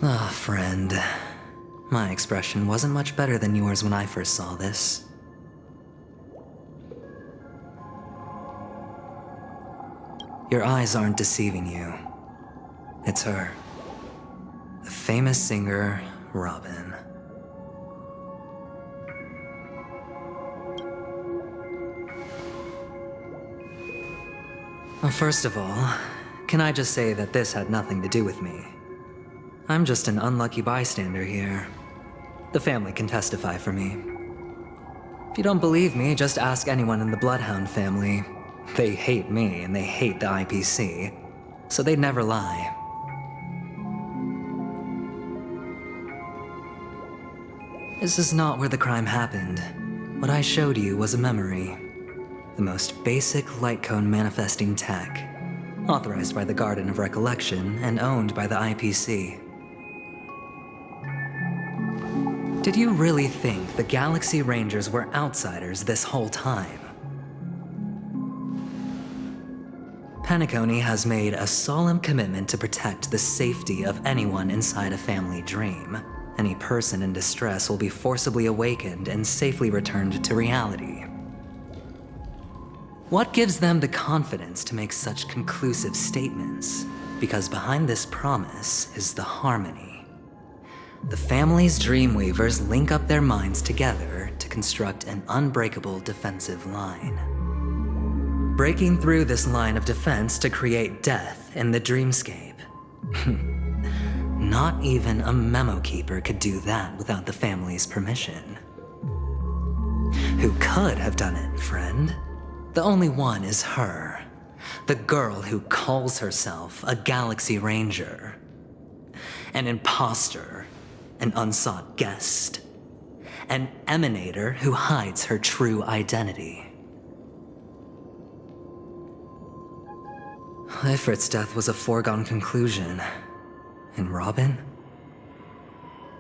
Ah, friend. My expression wasn't much better than yours when I first saw this. Your eyes aren't deceiving you. It's her. The famous singer, Robin. Well, first of all, can I just say that this had nothing to do with me? I'm just an unlucky bystander here. The family can testify for me. If you don't believe me, just ask anyone in the Bloodhound family. They hate me and they hate the IPC, so they'd never lie. This is not where the crime happened. What I showed you was a memory. The most basic light cone manifesting tech, authorized by the Garden of Recollection and owned by the IPC. Did you really think the Galaxy Rangers were outsiders this whole time? Penacony has made a solemn commitment to protect the safety of anyone inside a family dream. Any person in distress will be forcibly awakened and safely returned to reality. What gives them the confidence to make such conclusive statements? Because behind this promise is the harmony. The family's Dreamweavers link up their minds together to construct an unbreakable defensive line. Breaking through this line of defense to create death in the dreamscape. Not even a memo keeper could do that without the family's permission. Who could have done it, friend? The only one is her. The girl who calls herself a Galaxy Ranger. An imposter. An unsought guest. An emanator who hides her true identity. Ifrit's death was a foregone conclusion. And Robin?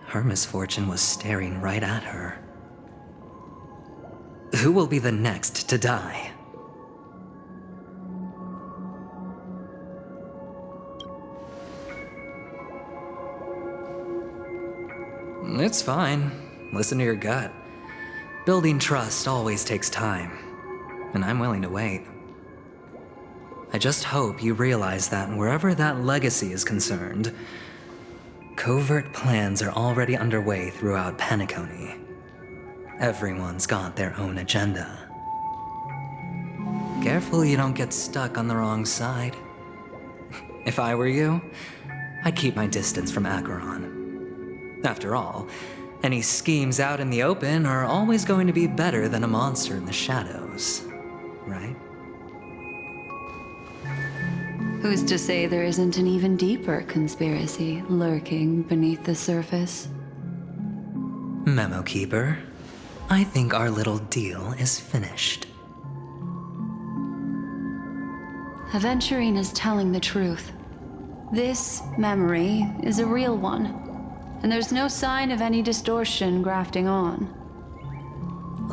Her misfortune was staring right at her. Who will be the next to die? It's fine. Listen to your gut. Building trust always takes time, and I'm willing to wait. I just hope you realize that wherever that legacy is concerned, covert plans are already underway throughout Penacony. Everyone's got their own agenda. Careful you don't get stuck on the wrong side. If I were you, I'd keep my distance from Acheron. After all, any schemes out in the open are always going to be better than a monster in the shadows, right? Who's to say there isn't an even deeper conspiracy lurking beneath the surface? Memo Keeper, I think our little deal is finished. Aventurine is telling the truth. This memory is a real one. And there's no sign of any distortion grafting on.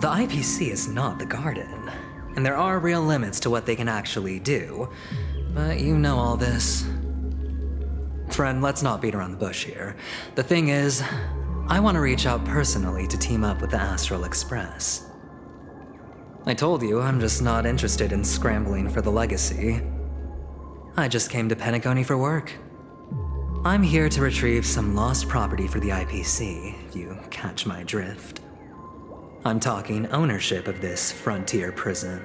The IPC is not the Garden, and there are real limits to what they can actually do, but you know all this. Friend, let's not beat around the bush here. The thing is, I want to reach out personally to team up with the Astral Express. I told you I'm just not interested in scrambling for the legacy. I just came to Penacony for work. I'm here to retrieve some lost property for the IPC, if you catch my drift. I'm talking ownership of this frontier prison.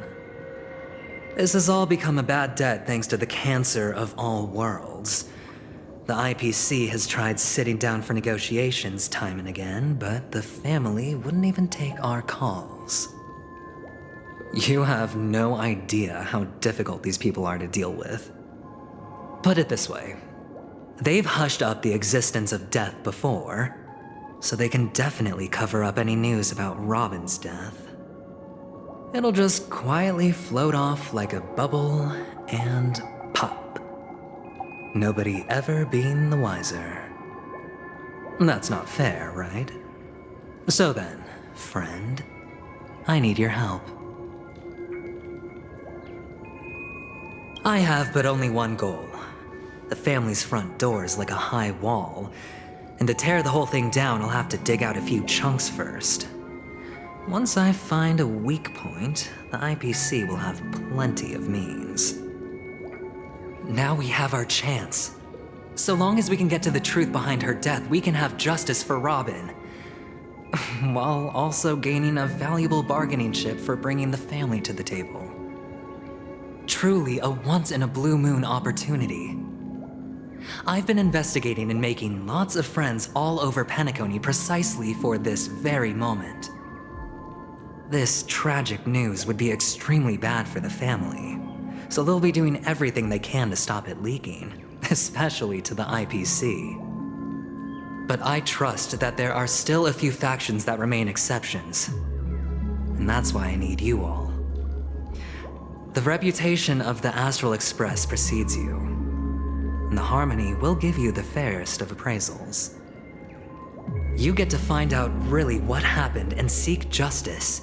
This has all become a bad debt thanks to the cancer of all worlds. The IPC has tried sitting down for negotiations time and again, but the family wouldn't even take our calls. You have no idea how difficult these people are to deal with. Put it this way. They've hushed up the existence of death before, so they can definitely cover up any news about Robin's death. It'll just quietly float off like a bubble and pop. Nobody ever being the wiser. That's not fair, right? So then, friend, I need your help. I have but only one goal. The family's front door is like a high wall, And to tear the whole thing down, I'll have to dig out a few chunks first. Once I find a weak point, the IPC will have plenty of means. Now we have our chance. So long as we can get to the truth behind her death, we can have justice for Robin. While also gaining a valuable bargaining chip for bringing the family to the table. Truly a once-in-a-blue-moon opportunity. I've been investigating and making lots of friends all over Penacony precisely for this very moment. This tragic news would be extremely bad for the family, so they'll be doing everything they can to stop it leaking, especially to the IPC. But I trust that there are still a few factions that remain exceptions, and that's why I need you all. The reputation of the Astral Express precedes you, and the Harmony will give you the fairest of appraisals. You get to find out really what happened and seek justice,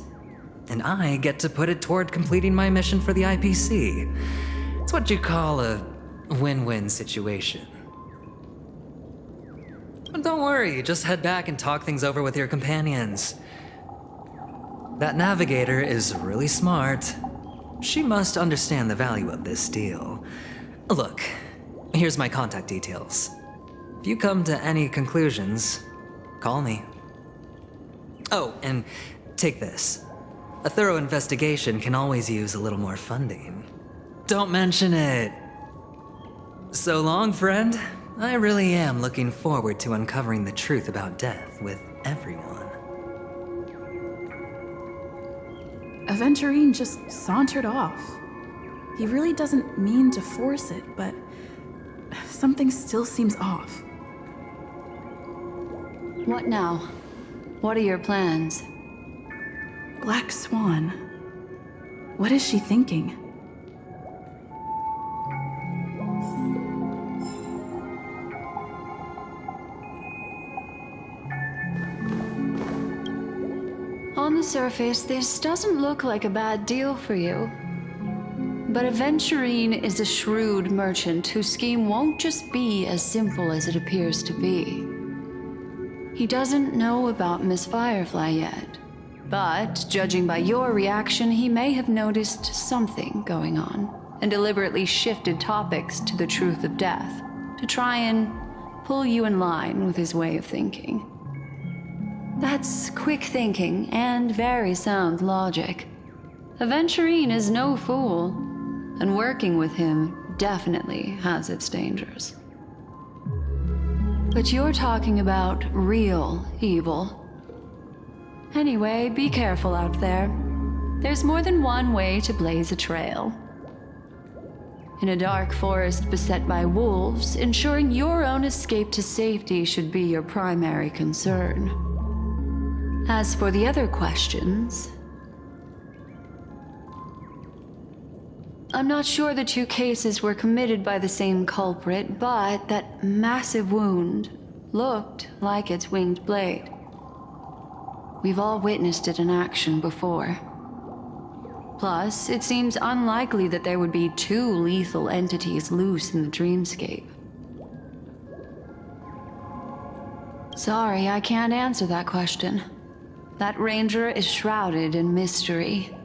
and I get to put it toward completing my mission for the IPC. It's what you call a win-win situation. But don't worry, just head back and talk things over with your companions. That navigator is really smart. She must understand the value of this deal. Look, here's my contact details. If you come to any conclusions, call me. Oh, and take this. A thorough investigation can always use a little more funding. Don't mention it. So long, friend. I really am looking forward to uncovering the truth about death with everyone. Aventurine just sauntered off. He really doesn't mean to force it, but something still seems off. What now? What are your plans? Black Swan. What is she thinking? On the surface, this doesn't look like a bad deal for you. But Aventurine is a shrewd merchant whose scheme won't just be as simple as it appears to be. He doesn't know about Miss Firefly yet, but judging by your reaction, he may have noticed something going on and deliberately shifted topics to the truth of death to try and pull you in line with his way of thinking. That's quick thinking and very sound logic. Aventurine is no fool, and working with him definitely has its dangers. But you're talking about real evil. Anyway, be careful out there. There's more than one way to blaze a trail. In a dark forest beset by wolves, ensuring your own escape to safety should be your primary concern. As for the other questions, I'm not sure the two cases were committed by the same culprit, but that massive wound looked like its winged blade. We've all witnessed it in action before. Plus, it seems unlikely that there would be two lethal entities loose in the dreamscape. Sorry, I can't answer that question. That ranger is shrouded in mystery.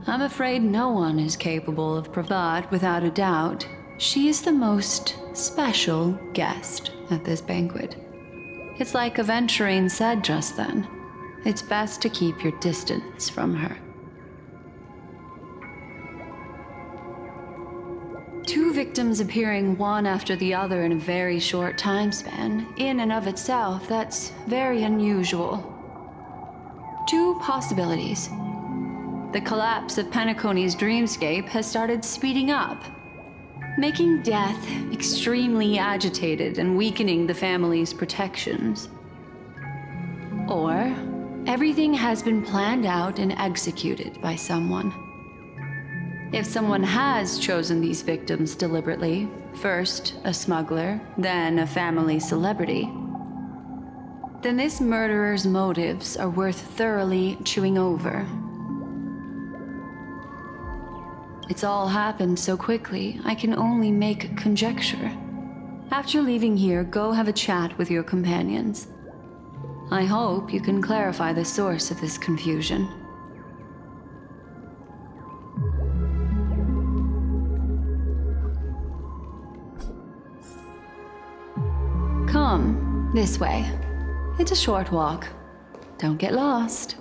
I'm afraid no one is capable of but without a doubt, she is the most special guest at this banquet. It's like Aventurine said just then. It's best to keep your distance from her. Two victims appearing one after the other in a very short time span, in and of itself, that's very unusual. Two possibilities. The collapse of Penacony's dreamscape has started speeding up, making death extremely agitated and weakening the family's protections. Or everything has been planned out and executed by someone. If someone has chosen these victims deliberately, first a smuggler, then a family celebrity, then this murderer's motives are worth thoroughly chewing over. It's all happened so quickly, I can only make conjecture. After leaving here, go have a chat with your companions. I hope you can clarify the source of this confusion. Come, this way. It's a short walk. Don't get lost.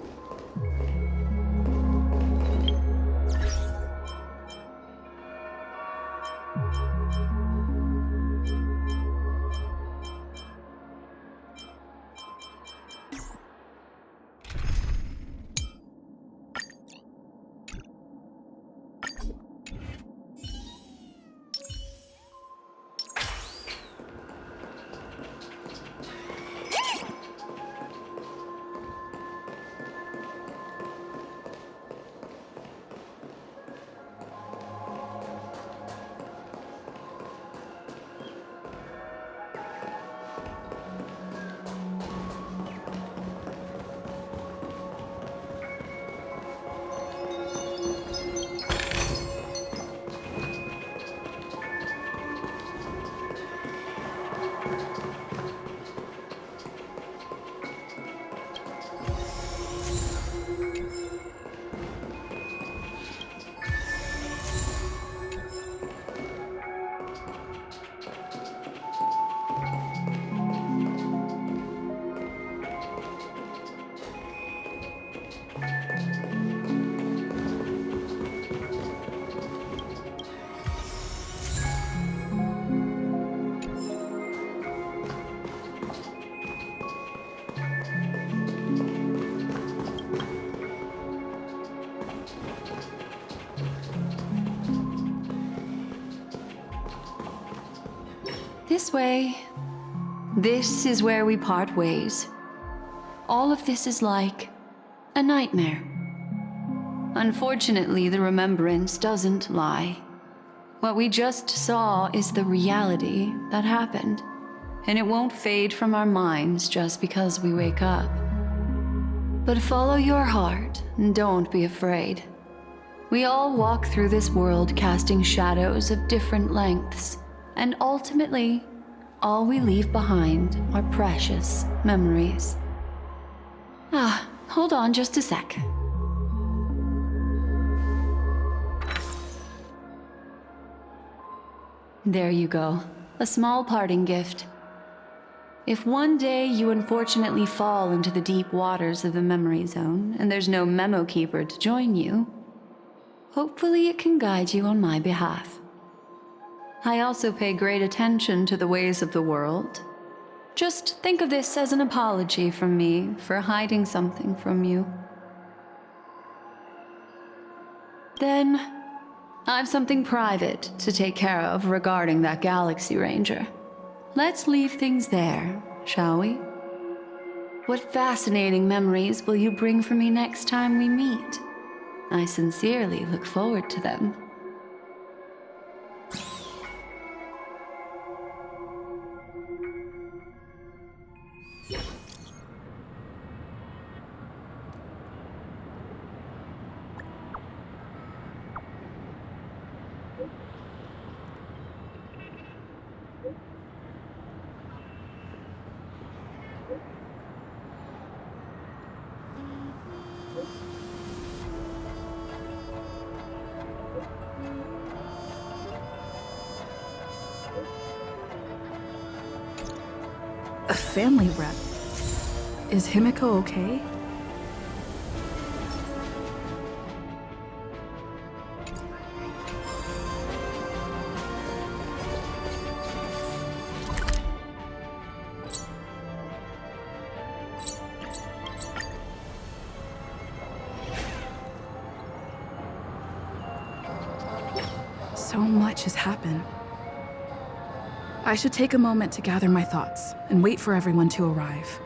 This way. This is where we part ways. All of this is like a nightmare. Unfortunately, the remembrance doesn't lie. What we just saw is the reality that happened, and it won't fade from our minds just because we wake up. But follow your heart and don't be afraid. We all walk through this world casting shadows of different lengths, and ultimately, all we leave behind are precious memories. Hold on just a sec. There you go. A small parting gift. If one day you unfortunately fall into the deep waters of the memory zone and there's no memo keeper to join you, hopefully it can guide you on my behalf. I also pay great attention to the ways of the world. Just think of this as an apology from me for hiding something from you. Then, I've something private to take care of regarding that Galaxy Ranger. Let's leave things there, shall we? What fascinating memories will you bring for me next time we meet? I sincerely look forward to them. A family rep. Is Himiko okay? So much has happened. I should take a moment to gather my thoughts and wait for everyone to arrive.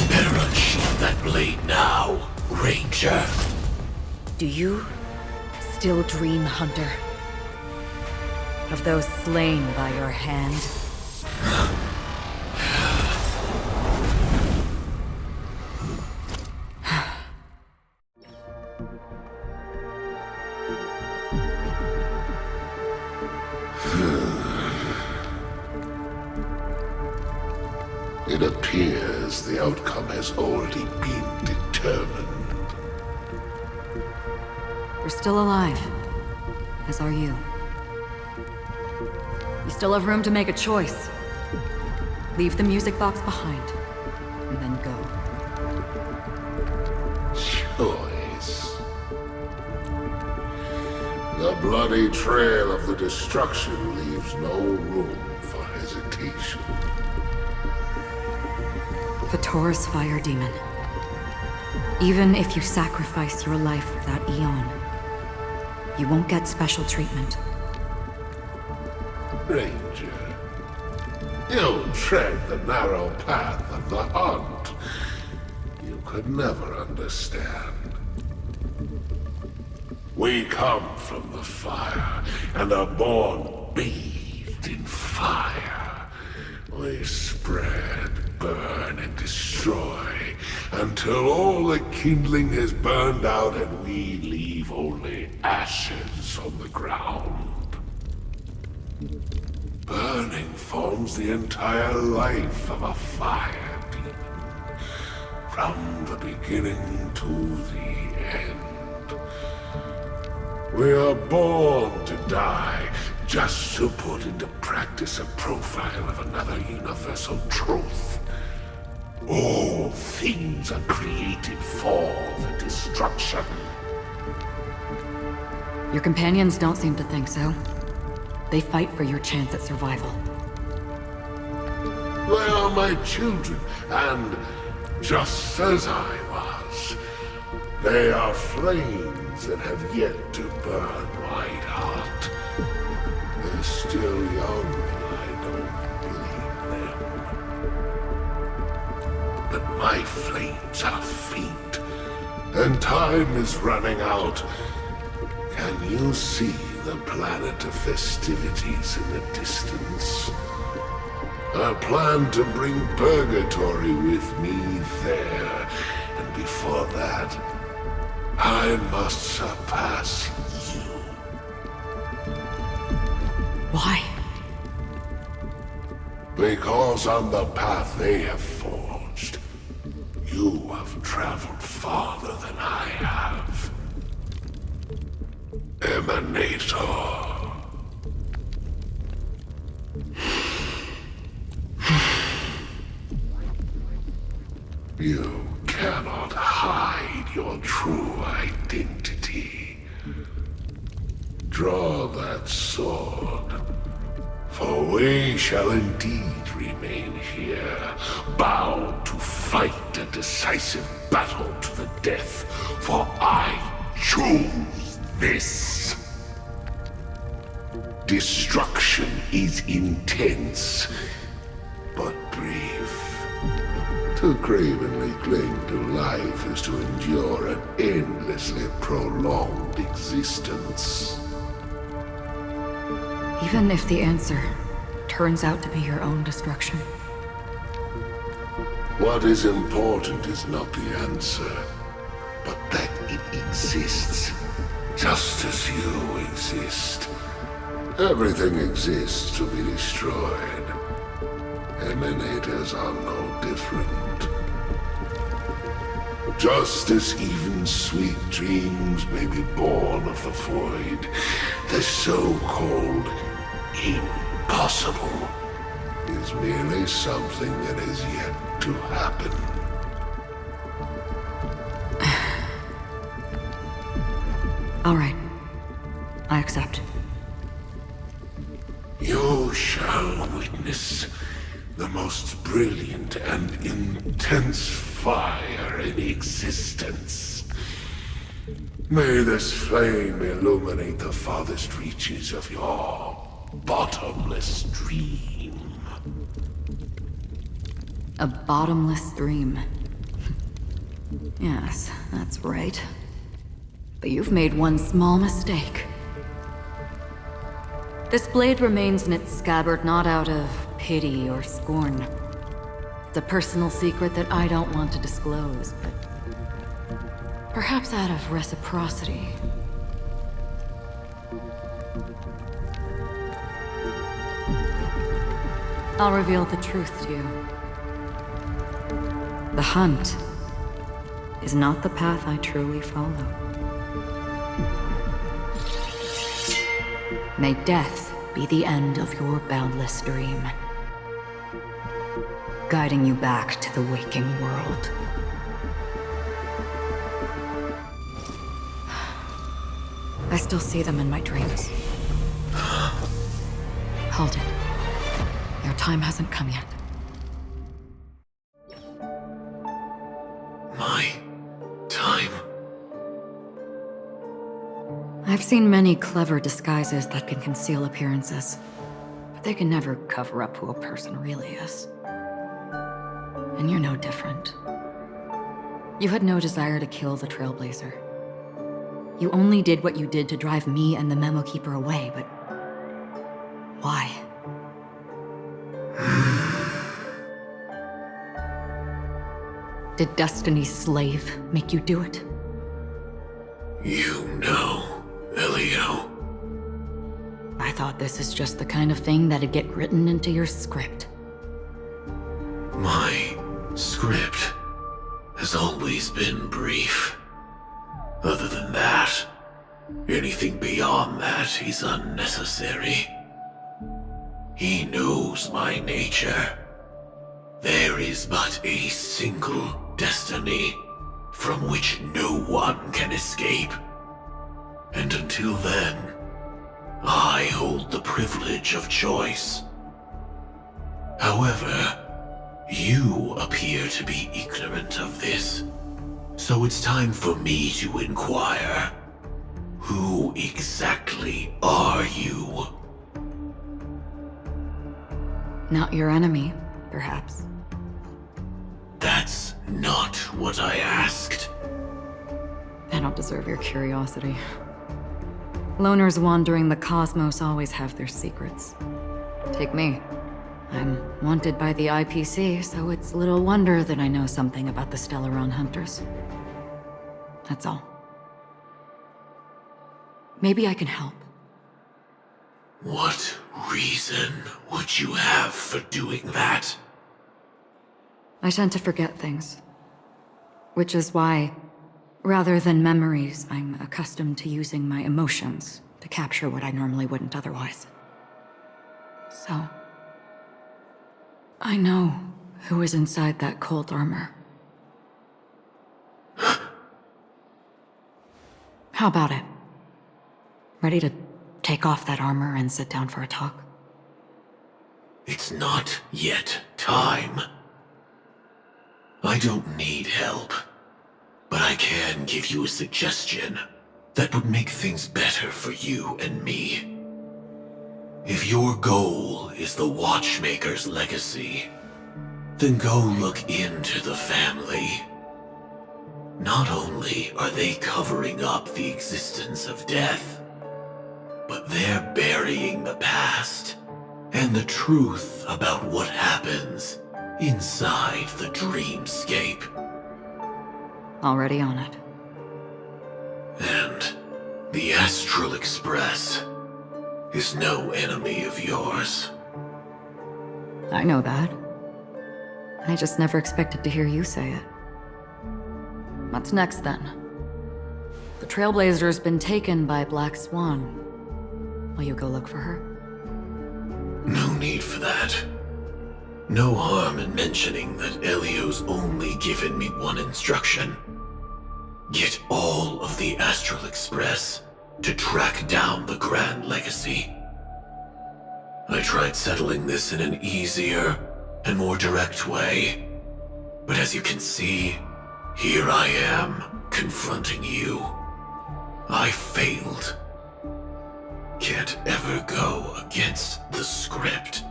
Better unsheath that blade now, Ranger. Do you still dream, Hunter? Of those slain by your hand? It appears the outcome has already been determined. You're still alive, as are you. You still have room to make a choice. Leave the music box behind, and then go. Choice. The bloody trail of the destruction leaves no room for hesitation. Vatora's fire demon. Even if you sacrifice your life for that eon, you won't get special treatment. Ranger, you tread the narrow path of the hunt. You could never understand. We come from the fire, and are born bathed in fire. We spread, burn, and destroy, until all the kindling has burned out and we leave only ashes on the ground. Burning forms the entire life of a fire demon, from the beginning to the end. We are born to die, just to put into practice a profile of another universal truth. All things are created for the destruction. Your companions don't seem to think so. They fight for your chance at survival. They are my children, and just as I was, they are flames that have yet to burn white hot. They're still young, I don't blame them. But my flames are faint, and time is running out. Can you see the planet of festivities in the distance? I plan to bring Purgatory with me there, and before that, I must surpass you. Why? Because on the path they have forged, you have traveled farther than I have. Emanator. You cannot hide your true identity. Draw that sword, for we shall indeed remain here, bound to fight a decisive battle to the death, for I choose this. Destruction is intense, but brief. To cravenly cling to life is to endure an endlessly prolonged existence. Even if the answer turns out to be your own destruction. What is important is not the answer, but that it exists, just as you exist. Everything exists to be destroyed. Emanators are no different. Just as even sweet dreams may be born of the void, the so-called impossible is merely something that is yet to happen. All right. I accept. You shall witness the most brilliant and intense fire in existence. May this flame illuminate the farthest reaches of your bottomless dream. A bottomless dream. Yes, that's right. But you've made one small mistake. This blade remains in its scabbard not out of pity or scorn. It's a personal secret that I don't want to disclose, but perhaps out of reciprocity. I'll reveal the truth to you. The hunt is not the path I truly follow. May death be the end of your boundless dream, guiding you back to the waking world. I still see them in my dreams. Hold it. Your time hasn't come yet. My time? I've seen many clever disguises that can conceal appearances, but they can never cover up who a person really is. And you're no different. You had no desire to kill the Trailblazer. You only did what you did to drive me and the Memo Keeper away, but why? Did Destiny's slave make you do it? You know, Elio. I thought this is just the kind of thing that'd get written into your script. My script has always been brief. Other than that, anything beyond that is unnecessary. He knows my nature. There is but a single destiny from which no one can escape. And until then, I hold the privilege of choice. However, you appear to be ignorant of this. So it's time for me to inquire. Who exactly are you? Not your enemy, perhaps. That's not what I asked. I don't deserve your curiosity. Loners wandering the cosmos always have their secrets. Take me. I'm wanted by the IPC, so it's little wonder that I know something about the Stellaron Hunters. That's all. Maybe I can help. What reason would you have for doing that? I tend to forget things. Which is why, rather than memories, I'm accustomed to using my emotions to capture what I normally wouldn't otherwise. So, I know who is inside that cold armor. How about it? Ready to take off that armor and sit down for a talk? It's not yet time. I don't need help, but I can give you a suggestion that would make things better for you and me. If your goal is the Watchmaker's legacy, then go look into the family. Not only are they covering up the existence of death, but they're burying the past and the truth about what happens inside the dreamscape. Already on it. And the Astral Express is no enemy of yours. I know that. I just never expected to hear you say it. What's next, then? The Trailblazer's been taken by Black Swan. Will you go look for her? No need for that. No harm in mentioning that Elio's only given me one instruction. Get all of the Astral Express to track down the Grand Legacy. I tried settling this in an easier and more direct way, but as you can see, here I am, confronting you. I failed. Can't ever go against the script.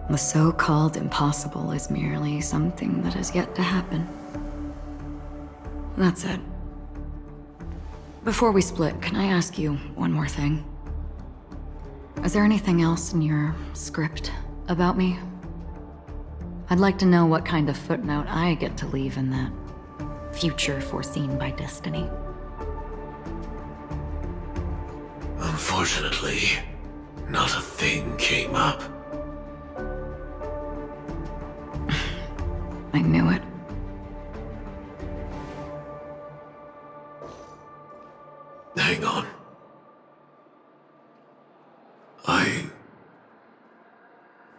The so-called impossible is merely something that has yet to happen. That's it. Before we split, can I ask you one more thing? Is there anything else in your script about me? I'd like to know what kind of footnote I get to leave in that future foreseen by destiny. Unfortunately, not a thing came up. I knew it. Hang on. I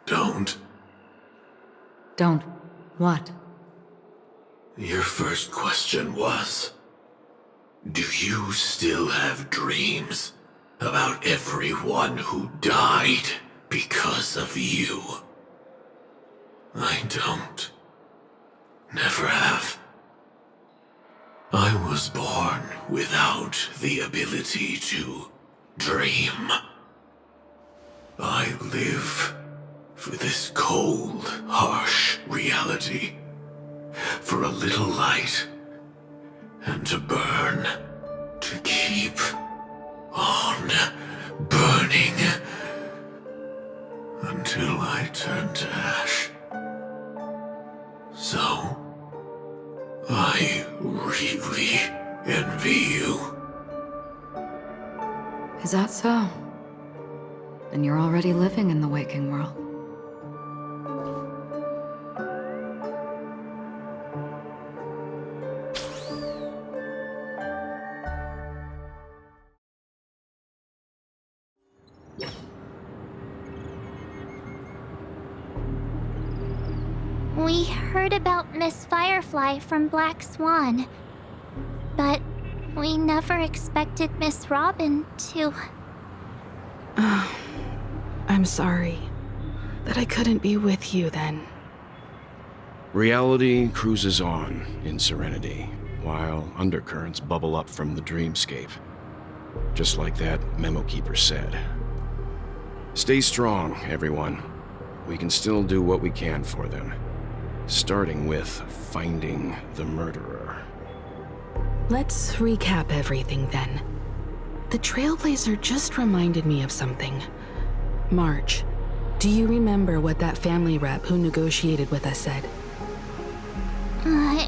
don't. Don't. What? Your first question was, do you still have dreams about everyone who died because of you? I don't. Never have. I was born without the ability to dream. I live for this cold, harsh reality, for a little light, and to burn, to keep on burning, until I turn to ash. So, I really envy you. Is that so? Then you're already living in the waking world. We heard about Miss Firefly from Black Swan, but we never expected Miss Robin to... I'm sorry that I couldn't be with you then. Reality cruises on in serenity, while undercurrents bubble up from the dreamscape. Just like that memo keeper said. Stay strong, everyone. We can still do what we can for them. Starting with finding the murderer. Let's recap everything then. The Trailblazer just reminded me of something. March, do you remember what that family rep who negotiated with us said?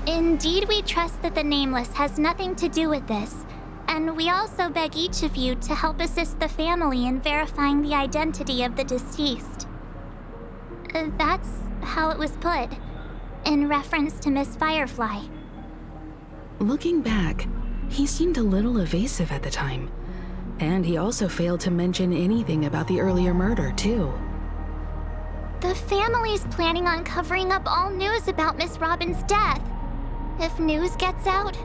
Indeed, we trust that the Nameless has nothing to do with this, and we also beg each of you to help assist the family in verifying the identity of the deceased. That's how it was put, in reference to Miss Firefly. Looking back, he seemed a little evasive at the time. And he also failed to mention anything about the earlier murder, too. The family's planning on covering up all news about Miss Robin's death. If news gets out,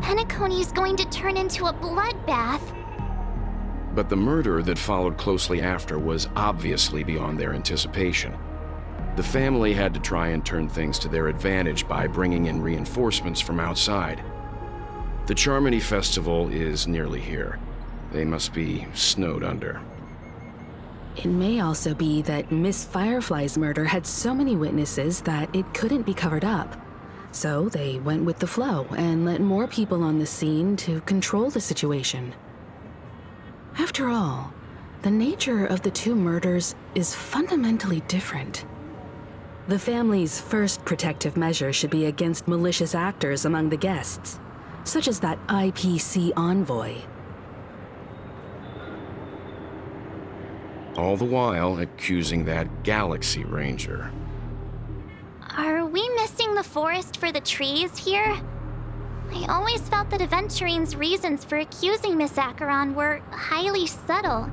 Penacony's going to turn into a bloodbath. But the murder that followed closely after was obviously beyond their anticipation. The family had to try and turn things to their advantage by bringing in reinforcements from outside. The Charmony Festival is nearly here. They must be snowed under. It may also be that Miss Firefly's murder had so many witnesses that it couldn't be covered up. So they went with the flow and let more people on the scene to control the situation. After all, the nature of the two murders is fundamentally different. The family's first protective measure should be against malicious actors among the guests, such as that IPC envoy. All the while accusing that Galaxy Ranger. Are we missing the forest for the trees here? I always felt that Aventurine's reasons for accusing Miss Acheron were highly subtle.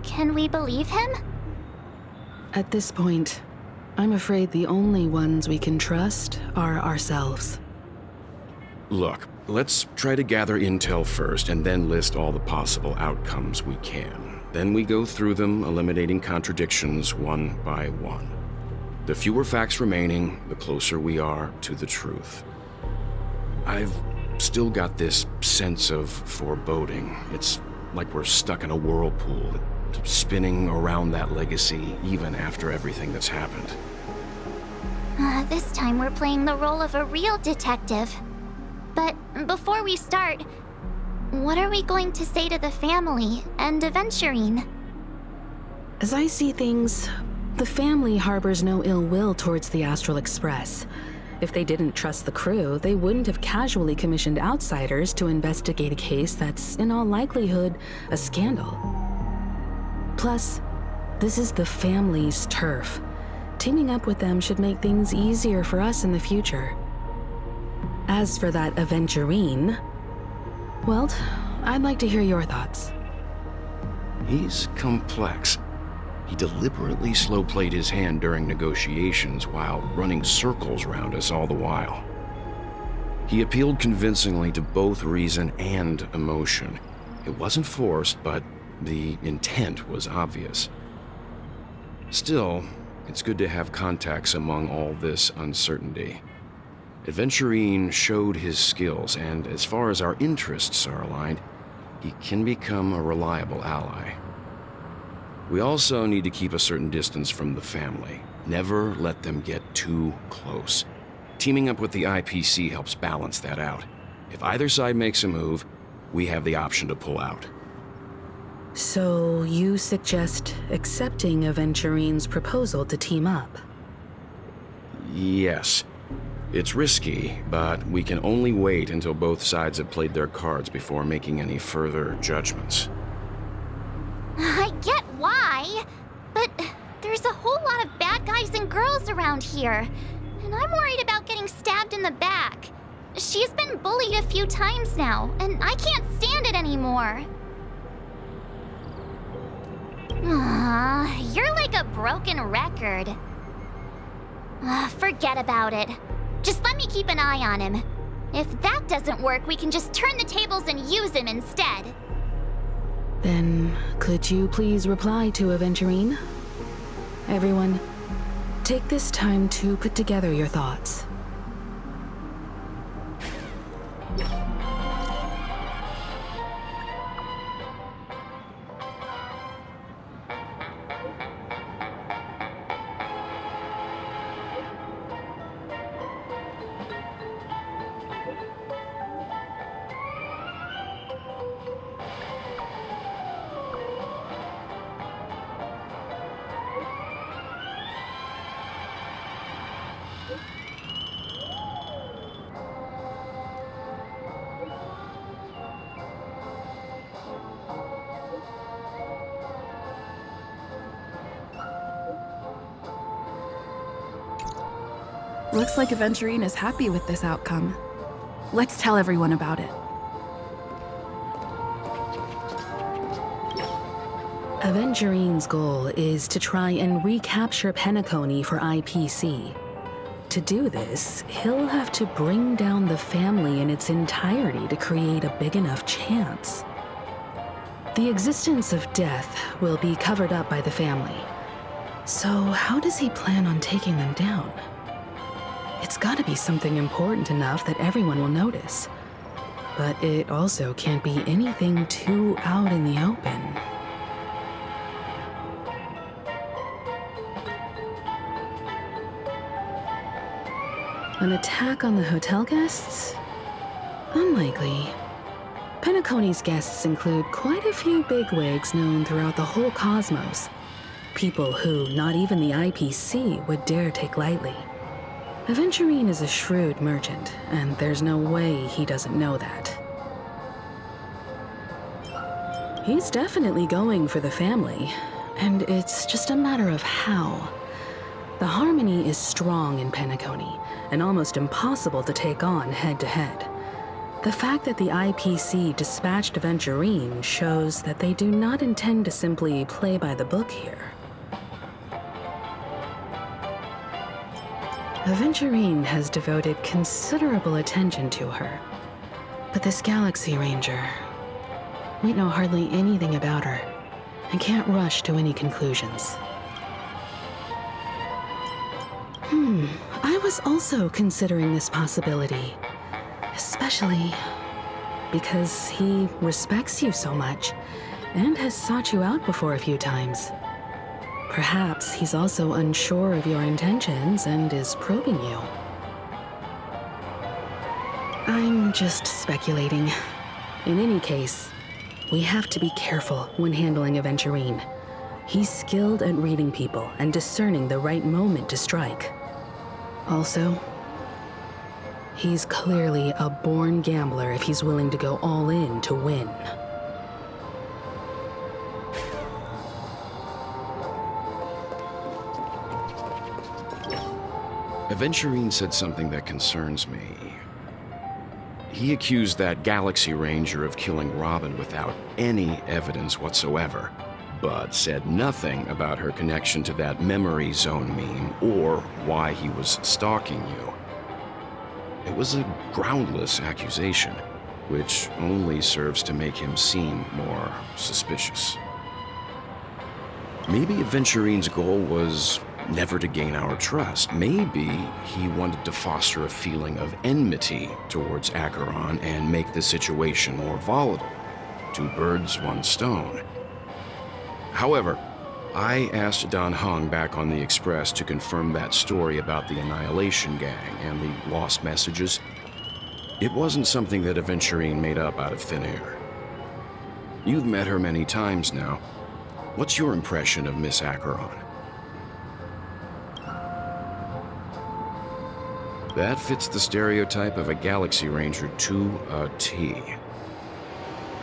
Can we believe him? At this point, I'm afraid the only ones we can trust are ourselves. Look, let's try to gather intel first and then list all the possible outcomes we can. Then we go through them, eliminating contradictions one by one. The fewer facts remaining, the closer we are to the truth. I've still got this sense of foreboding. It's like we're stuck in a whirlpool, spinning around that legacy even after everything that's happened. This time we're playing the role of a real detective. But before we start, what are we going to say to the family and Aventurine? As I see things, the family harbors no ill will towards the Astral Express. If they didn't trust the crew, they wouldn't have casually commissioned outsiders to investigate a case that's, in all likelihood, a scandal. Plus, this is the family's turf. teaming up with them should make things easier for us in the future. As for that Aventurine, well, I'd like to hear your thoughts. He's complex. He deliberately slow-played his hand during negotiations while running circles around us all the while. He appealed convincingly to both reason and emotion. It wasn't forced, but the intent was obvious. Still, it's good to have contacts among all this uncertainty. Aventurine showed his skills, and as far as our interests are aligned, he can become a reliable ally. We also need to keep a certain distance from the family. Never let them get too close. Teaming up with the IPC helps balance that out. If either side makes a move, we have the option to pull out. So you suggest accepting Aventurine's proposal to team up? Yes. It's risky, but we can only wait until both sides have played their cards before making any further judgments. I get why, but there's a whole lot of bad guys and girls around here, and I'm worried about getting stabbed in the back. She's been bullied a few times now, and I can't stand it anymore. You're like a broken record. Forget about it. Just let me keep an eye on him. If that doesn't work, we can just turn the tables and use him instead. Then, could you please reply to Aventurine? Everyone, take this time to put together your thoughts. Looks like Aventurine is happy with this outcome. Let's tell everyone about it. Aventurine's goal is to try and recapture Penacony for IPC. To do this, he'll have to bring down the family in its entirety to create a big enough chance. The existence of death will be covered up by the family. So how does he plan on taking them down? It's gotta be something important enough that everyone will notice. But it also can't be anything too out in the open. An attack on the hotel guests? Unlikely. Penacony's guests include quite a few bigwigs known throughout the whole cosmos. People who not even the IPC would dare take lightly. Aventurine is a shrewd merchant, and there's no way he doesn't know that. He's definitely going for the family, and it's just a matter of how. The harmony is strong in Penacony, and almost impossible to take on head-to-head. The fact that the IPC dispatched Aventurine shows that they do not intend to simply play by the book here. Aventurine has devoted considerable attention to her. But this Galaxy Ranger, we know hardly anything about her, and can't rush to any conclusions. I was also considering this possibility, especially because he respects you so much, and has sought you out before a few times. Perhaps he's also unsure of your intentions and is probing you. I'm just speculating. In any case, we have to be careful when handling Aventurine. He's skilled at reading people and discerning the right moment to strike. Also, he's clearly a born gambler if he's willing to go all in to win. Aventurine said something that concerns me. He accused that Galaxy Ranger of killing Robin without any evidence whatsoever, but said nothing about her connection to that memory zone meme or why he was stalking you. It was a groundless accusation, which only serves to make him seem more suspicious. Maybe Aventurine's goal was never to gain our trust. Maybe he wanted to foster a feeling of enmity towards Acheron and make the situation more volatile. 2 birds, 1 stone. However, I asked Dan Heng back on the Express to confirm that story about the Annihilation Gang and the lost messages. It wasn't something that Aventurine made up out of thin air. You've met her many times now. What's your impression of Miss Acheron? That fits the stereotype of a Galaxy Ranger to a T.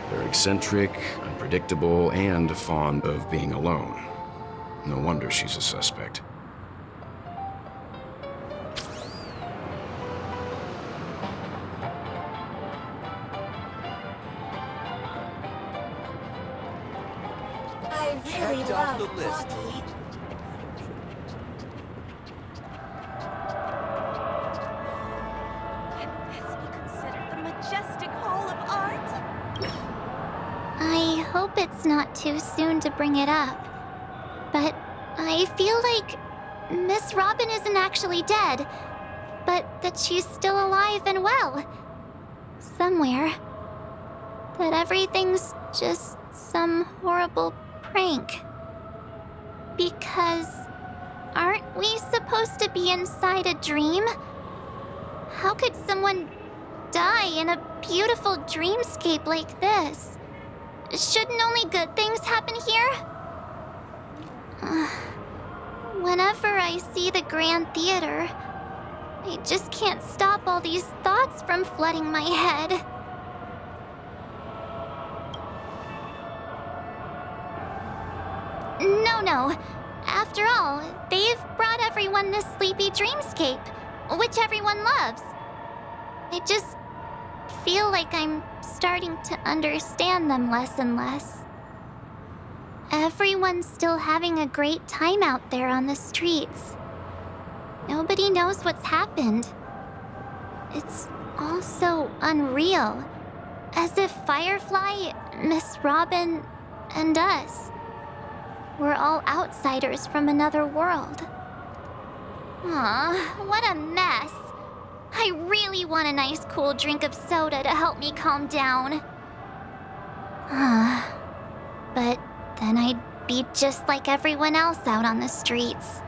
They're eccentric, unpredictable, and fond of being alone. No wonder she's a suspect. I really love Poppy. Can this be considered the majestic hall of art? I hope it's not too soon to bring it up. But I feel like Miss Robin isn't actually dead, but that she's still alive and well. Somewhere. That everything's just some horrible prank. Because aren't we supposed to be inside a dream? How could someone die in a beautiful dreamscape like this? Shouldn't only good things happen here? Whenever I see the Grand Theater, I just can't stop all these thoughts from flooding my head. No. After all, they've brought everyone this sleepy dreamscape, which everyone loves. I just feel like I'm starting to understand them less and less. Everyone's still having a great time out there on the streets. Nobody knows what's happened. It's all so unreal. As if Firefly, Miss Robin, and us were all outsiders from another world. Aw, what a mess. I really want a nice cool drink of soda to help me calm down. But then I'd be just like everyone else out on the streets.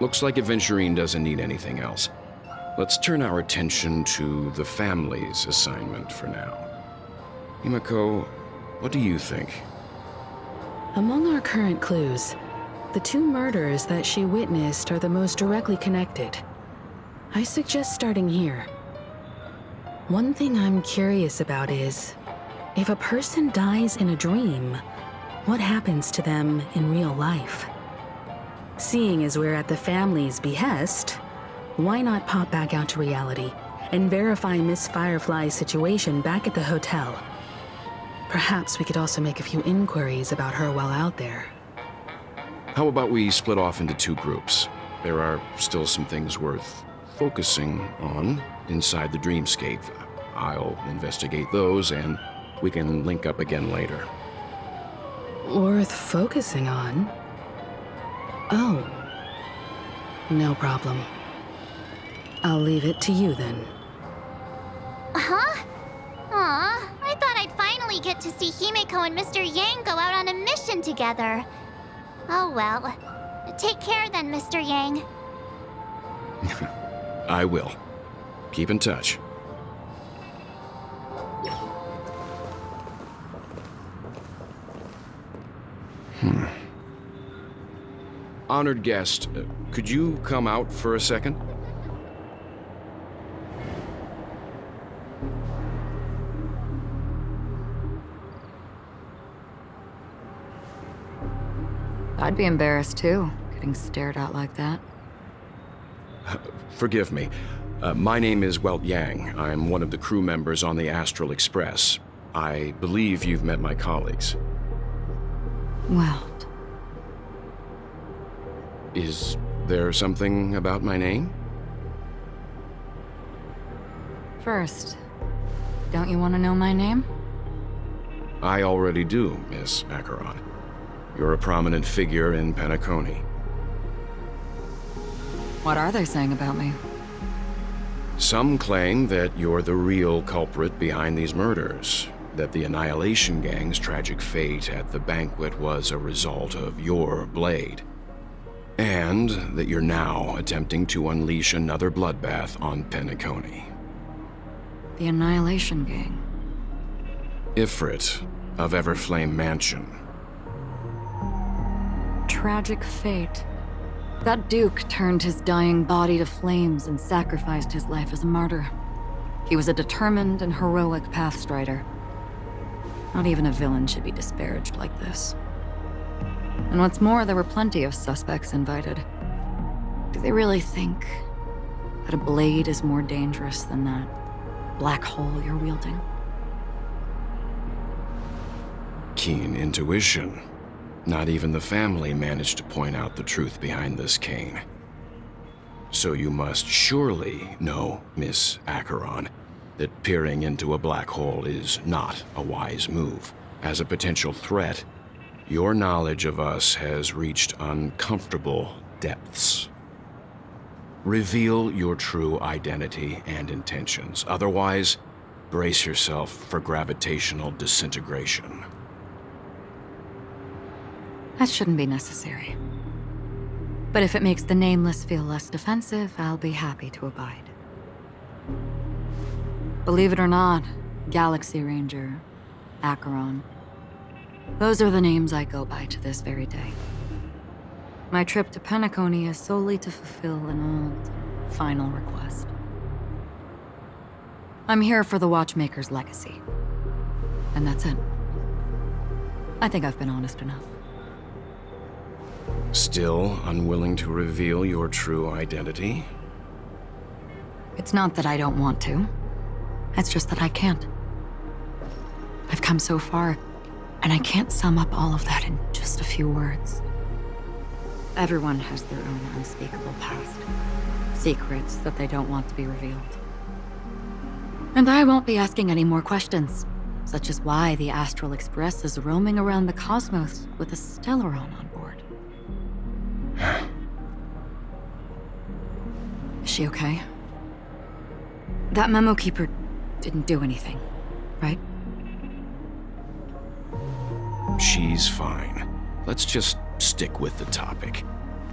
Looks like Aventurine doesn't need anything else. Let's turn our attention to the family's assignment for now. Himiko, what do you think? Among our current clues, the 2 murders that she witnessed are the most directly connected. I suggest starting here. One thing I'm curious about is, if a person dies in a dream, what happens to them in real life? Seeing as we're at the family's behest, why not pop back out to reality and verify Miss Firefly's situation back at the hotel? Perhaps we could also make a few inquiries about her while out there. How about we split off into 2 groups? There are still some things worth focusing on inside the dreamscape. I'll investigate those, and we can link up again later. Worth focusing on? Oh. No problem. I'll leave it to you then. Huh? Aw, I thought I'd finally get to see Himiko and Mr. Yang go out on a mission together. Oh well. Take care then, Mr. Yang. I will. Keep in touch. Honored guest, could you come out for a second? I'd be embarrassed too, getting stared at like that. Forgive me. My name is Welt Yang. I'm one of the crew members on the Astral Express. I believe you've met my colleagues. Welt. Is there something about my name? First, don't you want to know my name? I already do, Miss Acheron. You're a prominent figure in Penacony. What are they saying about me? Some claim that you're the real culprit behind these murders, that the Annihilation Gang's tragic fate at the banquet was a result of your blade, and that you're now attempting to unleash another bloodbath on Penacony. The Annihilation Gang. Ifrit of Everflame Mansion. Tragic fate. That Duke turned his dying body to flames and sacrificed his life as a martyr. He was a determined and heroic pathstrider. Not even a villain should be disparaged like this. And what's more, there were plenty of suspects invited. Do they really think that a blade is more dangerous than that black hole you're wielding? Keen intuition. Not even the family managed to point out the truth behind this cane. So you must surely know, Miss Acheron, that peering into a black hole is not a wise move. As a potential threat, your knowledge of us has reached uncomfortable depths. Reveal your true identity and intentions. Otherwise, brace yourself for gravitational disintegration. That shouldn't be necessary. But if it makes the Nameless feel less defensive, I'll be happy to abide. Believe it or not, Galaxy Ranger, Acheron, those are the names I go by to this very day. My trip to Penacony is solely to fulfill an old, final request. I'm here for the Watchmaker's legacy. And that's it. I think I've been honest enough. Still unwilling to reveal your true identity? It's not that I don't want to. It's just that I can't. I've come so far, and I can't sum up all of that in just a few words. Everyone has their own unspeakable past. Secrets that they don't want to be revealed. And I won't be asking any more questions, such as why the Astral Express is roaming around the cosmos with a Stellaron on board. Is she okay? That memo keeper didn't do anything, right? She's fine. Let's just stick with the topic.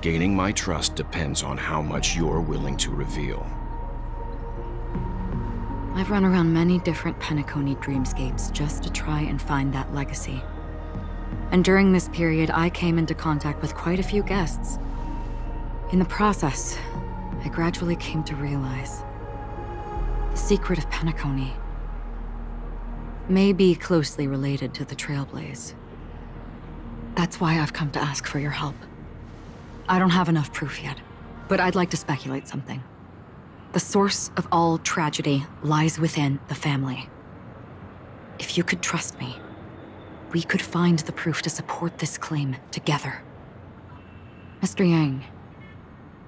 Gaining my trust depends on how much you're willing to reveal. I've run around many different Penacony dreamscapes just to try and find that legacy. And during this period, I came into contact with quite a few guests. In the process, I gradually came to realize the secret of Penacony may be closely related to the Trailblaze. That's why I've come to ask for your help. I don't have enough proof yet, but I'd like to speculate something. The source of all tragedy lies within the family. If you could trust me, we could find the proof to support this claim together. Mr. Yang,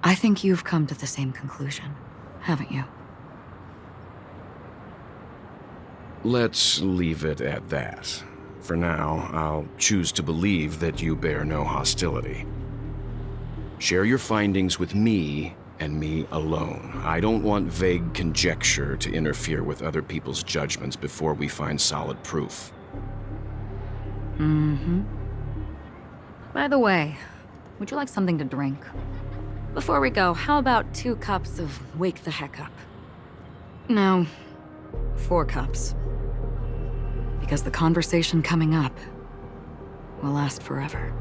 I think you've come to the same conclusion, haven't you? Let's leave it at that. For now, I'll choose to believe that you bear no hostility. Share your findings with me and me alone. I don't want vague conjecture to interfere with other people's judgments before we find solid proof. By the way, would you like something to drink? Before we go, how about 2 cups of Wake the Heck Up? No, 4 cups. Because the conversation coming up will last forever.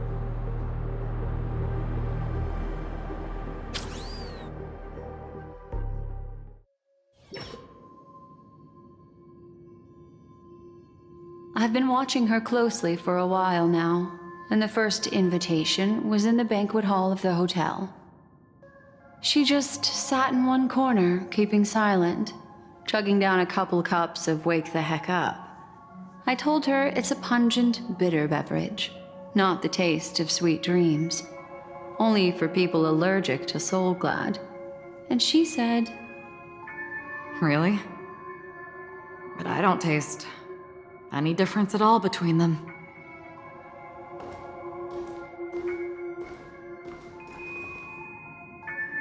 I've been watching her closely for a while now, and the first invitation was in the banquet hall of the hotel. She just sat in one corner, keeping silent, chugging down a couple cups of Wake the Heck Up. I told her it's a pungent, bitter beverage, not the taste of sweet dreams, only for people allergic to Soul Glad. And she said, Really? But I don't taste any difference at all between them.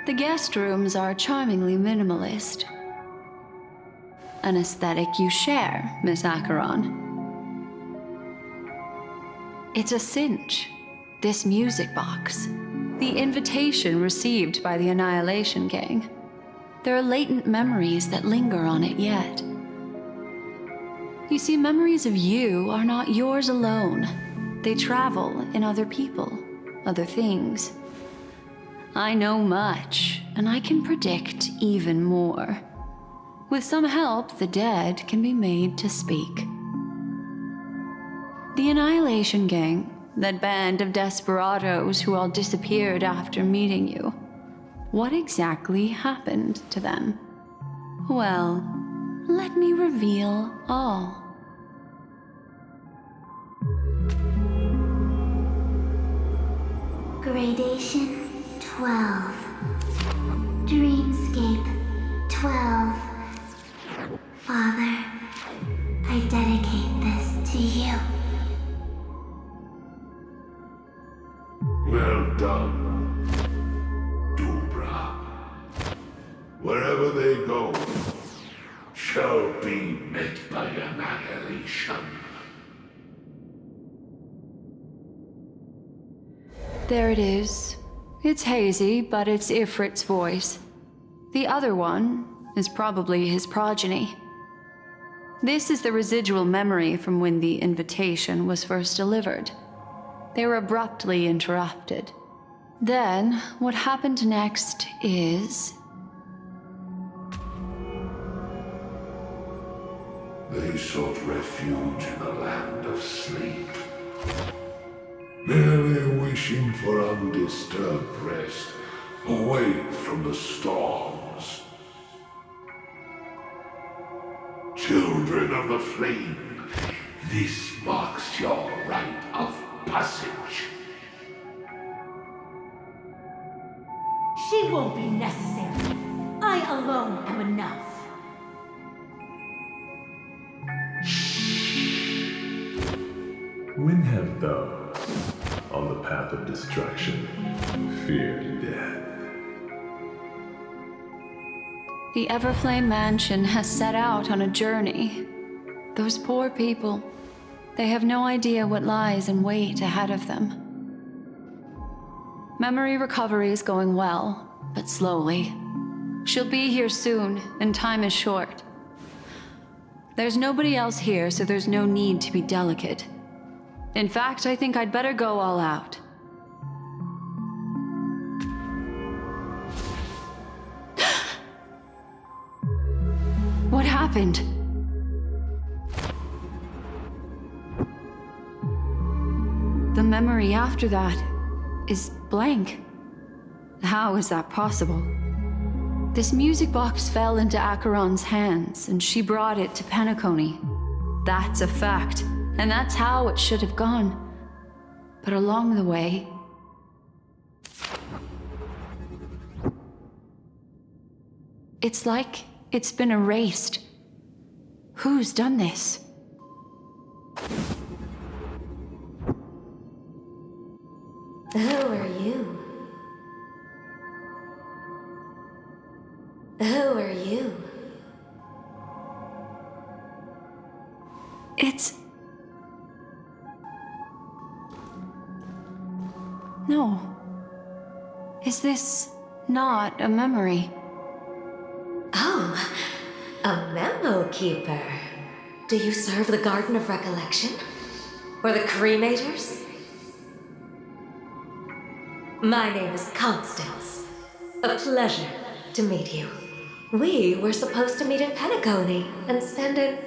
the guest rooms are charmingly minimalist. An aesthetic you share, Miss Acheron. It's a cinch, this music box. The invitation received by the Annihilation Gang. There are latent memories that linger on it yet. You see, memories of you are not yours alone. They travel in other people, other things. I know much, and I can predict even more. With some help, the dead can be made to speak. The Annihilation Gang, that band of desperados who all disappeared after meeting you. What exactly happened to them? Well, let me reveal all. Gradation 12. Dreamscape 12. Father, I dedicate this to you. Well done, Dubra. Wherever they go, shall be met by annihilation. There it is. It's hazy, but it's Ifrit's voice. The other one is probably his progeny. This is the residual memory from when the invitation was first delivered. They were abruptly interrupted. Then, what happened next is... They sought refuge in the land of sleep, merely wishing for undisturbed rest, away from the storms. Children of the flame, this marks your rite of passage. She won't be necessary. I alone am enough. When have those on the path of destruction feared death? The Everflame Mansion has set out on a journey. Those poor people, they have no idea what lies in wait ahead of them. Memory recovery is going well, but slowly. She'll be here soon, and time is short. There's nobody else here, so there's no need to be delicate. In fact, I think I'd better go all out. What happened? The memory after that is blank. How is that possible? This music box fell into Acheron's hands, and she brought it to Penacony. That's a fact, and that's how it should have gone. But along the way... it's like it's been erased. Who's done this? Who are you? Who are you? It's... No. Is this not a memory? Oh, a memo keeper. Do you serve the Garden of Recollection? Or the Cremators? My name is Constance. A pleasure to meet you. We were supposed to meet in Penacony and spend an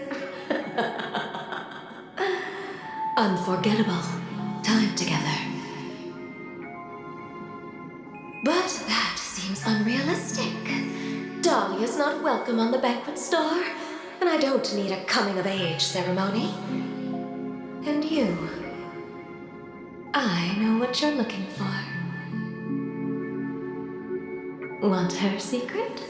unforgettable time together. But that seems unrealistic. Dolly is not welcome on the banquet star, and I don't need a coming-of-age ceremony. And you, I know what you're looking for. Want her secret?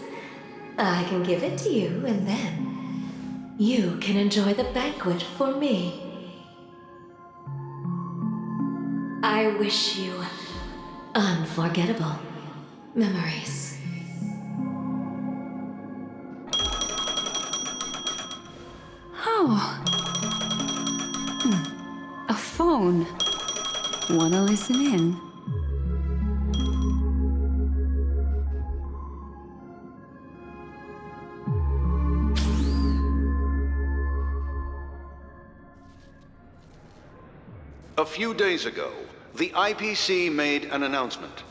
I can give it to you, and then you can enjoy the banquet for me. I wish you unforgettable memories. Oh. A phone. Wanna listen in? A few days ago, the IPC made an announcement.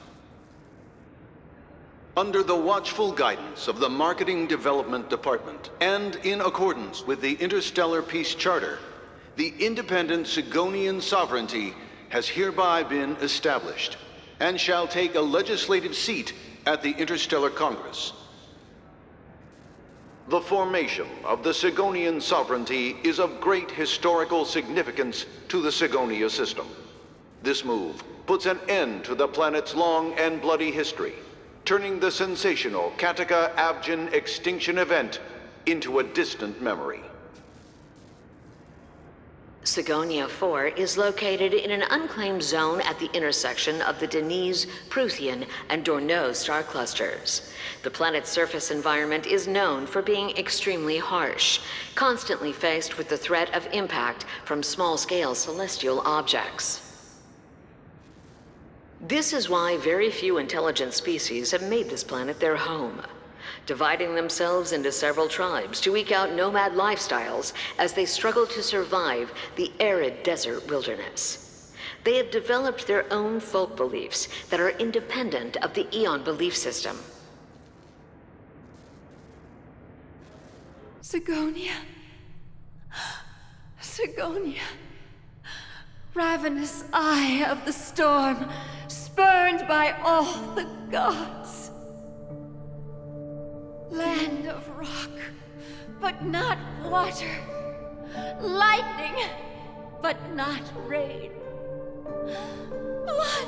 Under the watchful guidance of the Marketing Development Department, and in accordance with the Interstellar Peace Charter, the independent Sigonian sovereignty has hereby been established, and shall take a legislative seat at the Interstellar Congress. The formation of the Sigonian sovereignty is of great historical significance to the Sigonia system. This move puts an end to the planet's long and bloody history, turning the sensational Kataka-Avgin extinction event into a distant memory. Sigonia 4 is located in an unclaimed zone at the intersection of the Denise, Prothean, and Dorneau star clusters. The planet's surface environment is known for being extremely harsh, constantly faced with the threat of impact from small-scale celestial objects. This is why very few intelligent species have made this planet their home, dividing themselves into several tribes to eke out nomad lifestyles as they struggle to survive the arid desert wilderness. They have developed their own folk beliefs that are independent of the Eon belief system. Sigonia. Sigonia. Ravenous eye of the storm, spurned by all the gods. Land of rock, but not water. Lightning, but not rain. Blood,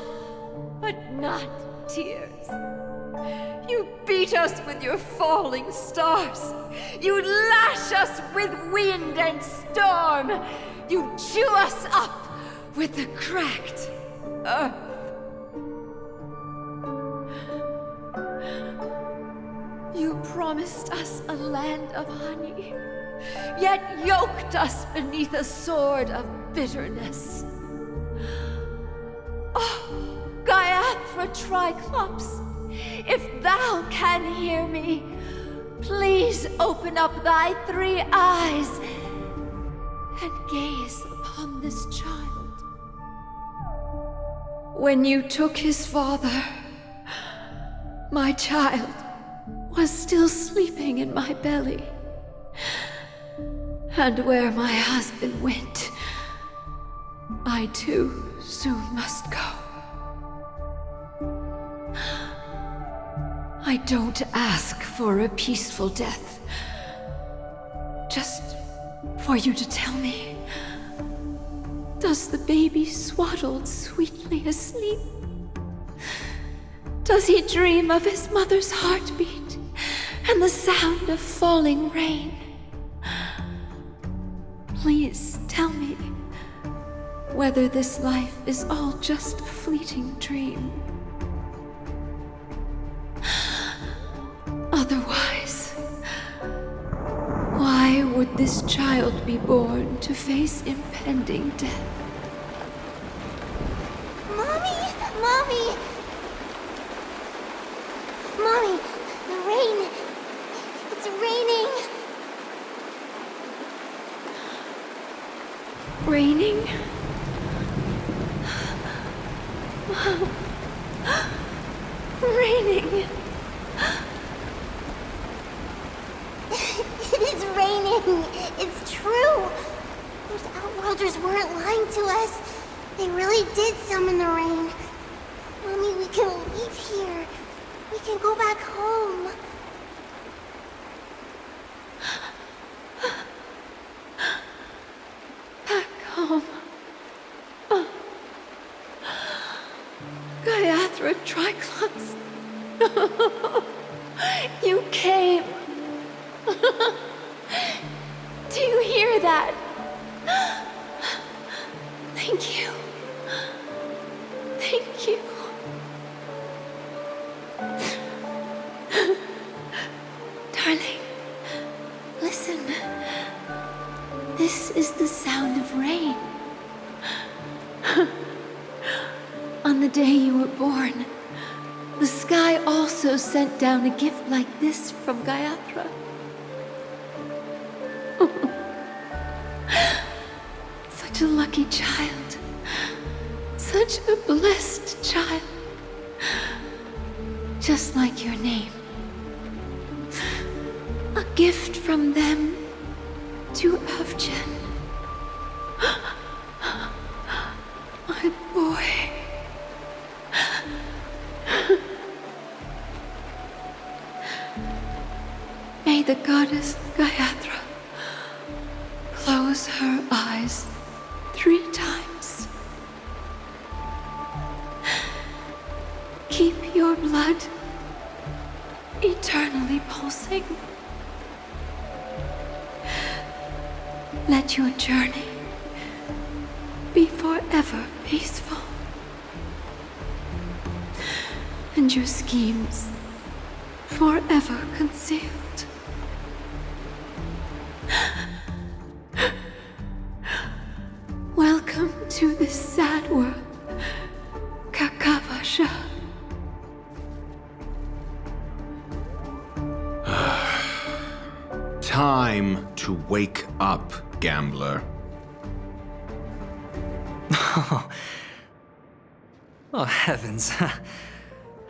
but not tears. You beat us with your falling stars. You lash us with wind and storm. You chew us up with the cracked earth. You promised us a land of honey, yet yoked us beneath a sword of bitterness. Oh, Gaiathra Triclops, if thou can hear me, please open up thy 3 eyes and gaze upon this child. When you took his father, my child was still sleeping in my belly. And where my husband went, I too soon must go. I don't ask for a peaceful death, just for you to tell me, does the baby swaddled sweetly asleep? Does he dream of his mother's heartbeat and the sound of falling rain? Please tell me whether this life is all just a fleeting dream. Otherwise, why would this child be born to face impending death? Mommy! Mommy! Mommy, the rain! It's raining! Raining? Mom. Raining. It is raining! It's true! Those Outworlders weren't lying to us. They really did summon the rain. Mommy, we can leave here. We can go back home. Back home. Gaiathra Triclops. You came. Do you hear that? Thank you. Thank you. Darling, listen. This is the sound of rain. On the day you were born, the sky also sent down a gift like this from Gaiathra. Such a lucky child. Such a blessed child. Just like your name. A gift from them to Avjen. My boy. May the goddess Gaiathra close her eyes 3 times. Keep your blood eternally pulsing. Let your journey be forever peaceful. And your schemes forever concealed. Welcome to this sad world, Kakavasha. Time to wake up, gambler. Oh, heavens.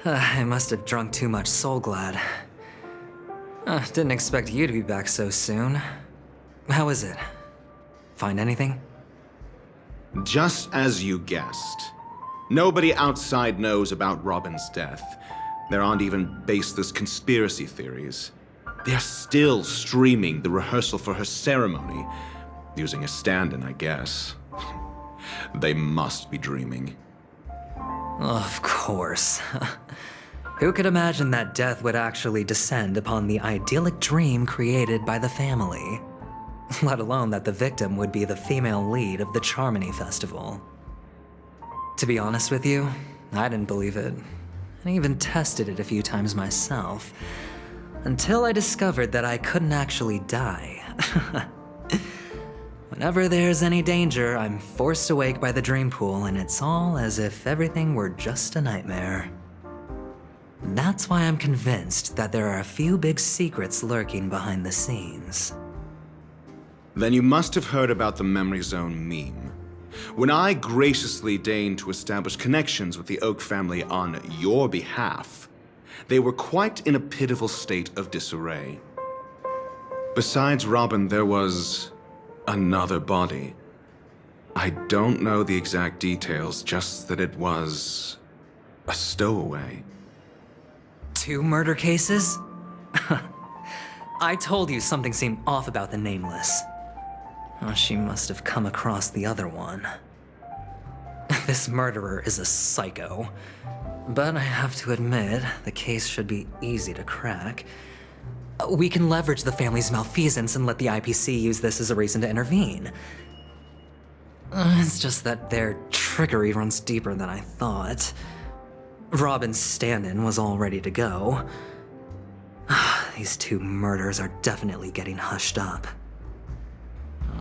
I must have drunk too much Soul Glad. Didn't expect you to be back so soon. How is it? Find anything? Just as you guessed. Nobody outside knows about Robin's death. There aren't even baseless conspiracy theories. They're still streaming the rehearsal for her ceremony, using a stand-in, I guess. They must be dreaming. Of course. Who could imagine that death would actually descend upon the idyllic dream created by the family? Let alone that the victim would be the female lead of the Charmony Festival. To be honest with you, I didn't believe it. I even tested it a few times myself, until I discovered that I couldn't actually die. Whenever there's any danger, I'm forced awake by the dream pool, and it's all as if everything were just a nightmare. That's why I'm convinced that there are a few big secrets lurking behind the scenes. Then you must have heard about the Memory Zone meme. When I graciously deigned to establish connections with the Oak family on your behalf, they were quite in a pitiful state of disarray. Besides Robin, there was another body. I don't know the exact details, just that it was a stowaway. 2 murder cases? I told you something seemed off about the Nameless. Oh, she must have come across the other one. This murderer is a psycho. But I have to admit, the case should be easy to crack. We can leverage the family's malfeasance and let the IPC use this as a reason to intervene. It's just that their trickery runs deeper than I thought. Robin's stand-in was all ready to go. These 2 murders are definitely getting hushed up.